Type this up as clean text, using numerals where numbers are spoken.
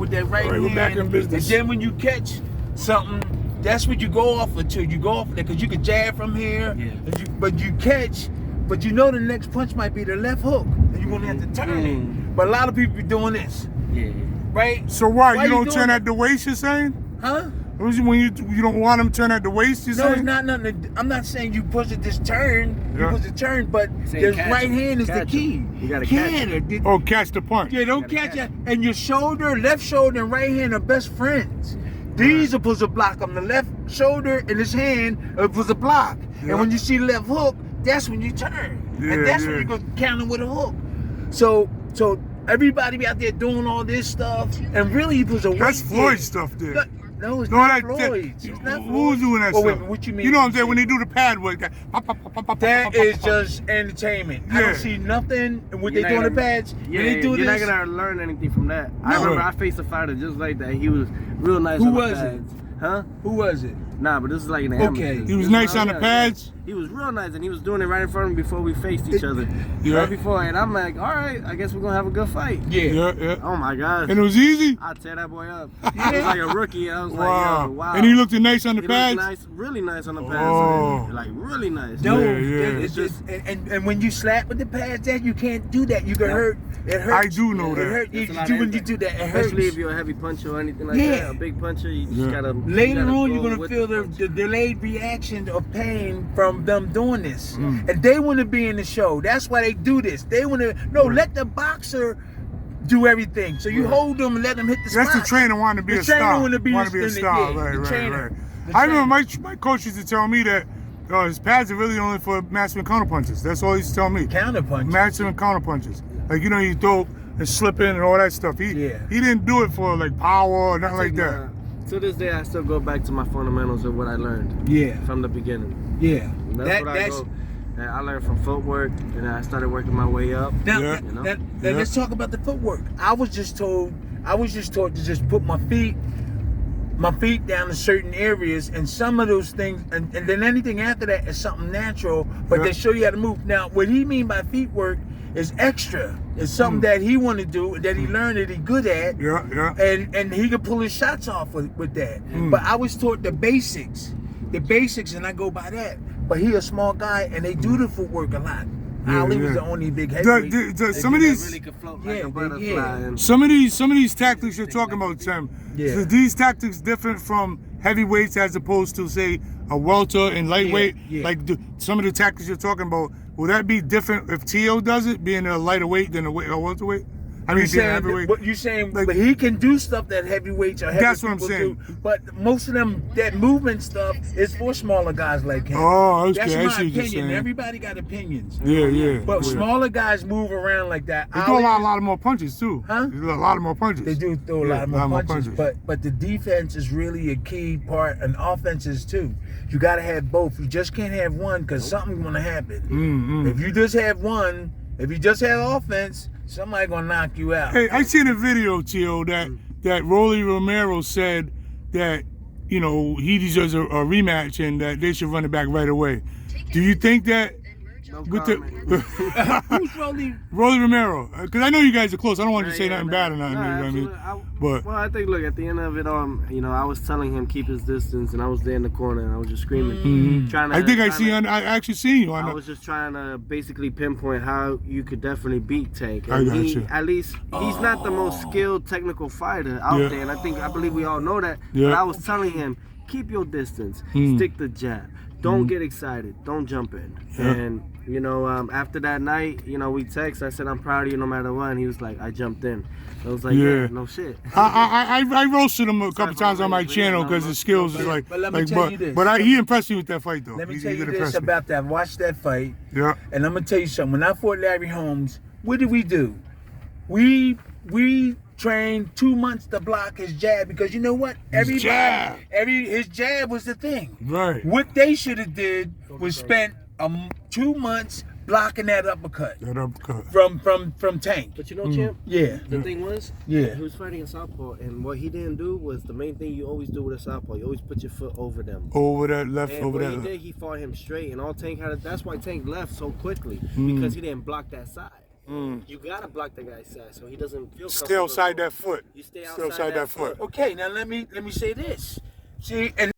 with that right hand. We're back in business. And then when you catch something, that's what you go off until you go off there, because you can jab from here. Yeah. But you catch, but you know the next punch might be the left hook, and you're gonna have to turn it. But a lot of people be doing this. Yeah. Right? So why you don't doing turn it? at the waist? You're saying? Huh? When you don't want them to turn at the waist, you No, saying? it's not nothing. I'm not saying you push it this turn. Yeah. You push the turn, but Saying the catch right him. hand is the Catch key. him. You gotta catch him. Oh, catch the punch. Yeah, don't catch it. And your shoulder, left shoulder, and right hand are best friends. These are supposed to block them. The left shoulder and his hand are supposed to block. Yeah. And when you see the left hook, that's when you turn. Yeah, and that's yeah. when you go counter with a hook. So everybody be out there doing all this stuff, and really you supposed to wait. That's there. Floyd stuff there. No, it's No, not that- Floyd's. It's not Who's Floyd's. doing that Oh, stuff? wait, what you mean? You know what I'm saying? When they do the pad work, That is just entertainment. I Yeah. don't see nothing in what they You're do on not the gonna- pads. Yeah, when they do you're this, not gonna learn anything from that. I No. remember I faced a fighter just like that. He was real nice. Who on the was it? pads. Huh? who was it? Nah, but this is like in the Okay. amateurs. He was This nice is- on the yeah, pads? He was real nice, and he was doing it right in front of me before we faced each other. Yeah. Right before, and I'm like, all right, I guess we're gonna have a good fight. Yeah. Oh my gosh. And it was easy? I tear that boy up. He was like a rookie. I was like, yo, wow. And he looked nice on the He pads? looked nice, really nice on the pads. Oh. Like really nice. No, Yeah. it's just and when you slap with the pads, that you can't do that. You can hurt. It hurts. I do know It that. hurts. You It's a lot do of when you impact. do that. It hurts. Especially if you're a heavy puncher or anything like Yeah. that, a big puncher, you just Yeah. gotta. Later gotta on, go you're gonna with feel punch. the delayed reaction of pain from them doing this, Mm. and they want to be in the show. That's why they do this. They want to let the boxer do everything. So you hold them and let them hit the That's spot. the trainer wanting to be The a trainer star. wanna be Want to be a the- star. yeah, the Right. trainer. I remember my coach used to tell me that his pads are really only for mastering counterpunches. That's all he used to tell me. Counterpunch. Mastering counterpunches. Like, you know, you throw and slip in and all that stuff. He didn't do it for like power or nothing like that. To this day, I still go back to my fundamentals of what I learned. Yeah. From the beginning. Yeah. And that's what I learned from footwork, and then I started working my way up. Now, Yeah. now let's talk about the footwork. I was just taught to just put my feet down in certain areas, and some of those things, and then anything after that is something natural, but they show you how to move. Now, what he mean by feet work is extra. It's something that he want to do, that he learned, that he good at. Yeah. And he can pull his shots off with that. But I was taught the basics, and I go by that. But he a small guy, and they do the footwork a lot. Ali was the only big heavyweight. Some of these, really could float like a butterfly. And some of these tactics you're talking about, Tim. Yeah. So these tactics different from heavyweights as opposed to say a welter and lightweight. Yeah. Like some of the tactics you're talking about, will that be different if Teo does it, being a lighter weight than a welterweight? I mean, being a heavyweight. What you saying? Like- but he can do stuff that heavyweights or heavy That's what I'm people saying. do. But most of them, that movement stuff is for smaller guys like him. Oh, okay. That's I my see what you're opinion. saying. Everybody got opinions. Yeah. But yeah. smaller guys move around like that. They throw a lot of more punches too. Huh? They do a lot of more punches. They do throw a Yeah, lot more punches. But the defense is really a key part, and offense is too. You got to have both. You just can't have one, because something's going to happen. Mm-hmm. If you just have one, if you just have offense, somebody going to knock you out. Hey, I seen a video, Teo, that Rolly Romero said that, you know, he deserves a rematch and that they should run it back right away. Do you think that? no With comment. Who's Rolly? Rolly Romero, because I know you guys are close. I don't want you to say Yeah, nothing no. bad or nothing. No, you know what I mean? absolutely. But Well, I think, look, at the end of it, I was telling him keep his distance, and I was there in the corner, and I was just screaming, trying to. I actually seen you on I the. was just trying to basically pinpoint how you could definitely beat Tank. I And got he, you. at least, he's not the most skilled technical fighter out Yeah. there, and I believe we all know that. Yeah. But I was telling him, keep your distance, stick the jab, don't get excited, don't jump in. Yeah. And you know, after that night, you know, we text. I said, I'm proud of you no matter what, and he was like, I jumped in. I was like, yeah, no shit. I roasted him a couple times on my channel because his skills is like. But let me tell you this. But he impressed me with that fight though. Let me He tell you did this impress me. about that. Watch that fight. Yeah. And I'm gonna tell you something. When I fought Larry Holmes, what did we do? We trained 2 months to block his jab, because you know what? His jab his jab was the thing. Right. What they should have did was spent 2 months blocking that uppercut That uppercut. from Tank. But you know, Champ, Yeah. the thing was, Yeah. he was fighting a southpaw, and what he didn't do was the main thing you always do with a southpaw. You always put your foot over them. Over that left, And over what that. he fought him straight, and all Tank had. That's why Tank left so quickly, because he didn't block that side. You gotta block the guy's side so he doesn't feel Stay comfortable. outside that foot. You stay Stay outside that foot. foot. Okay, now let me say this. See, and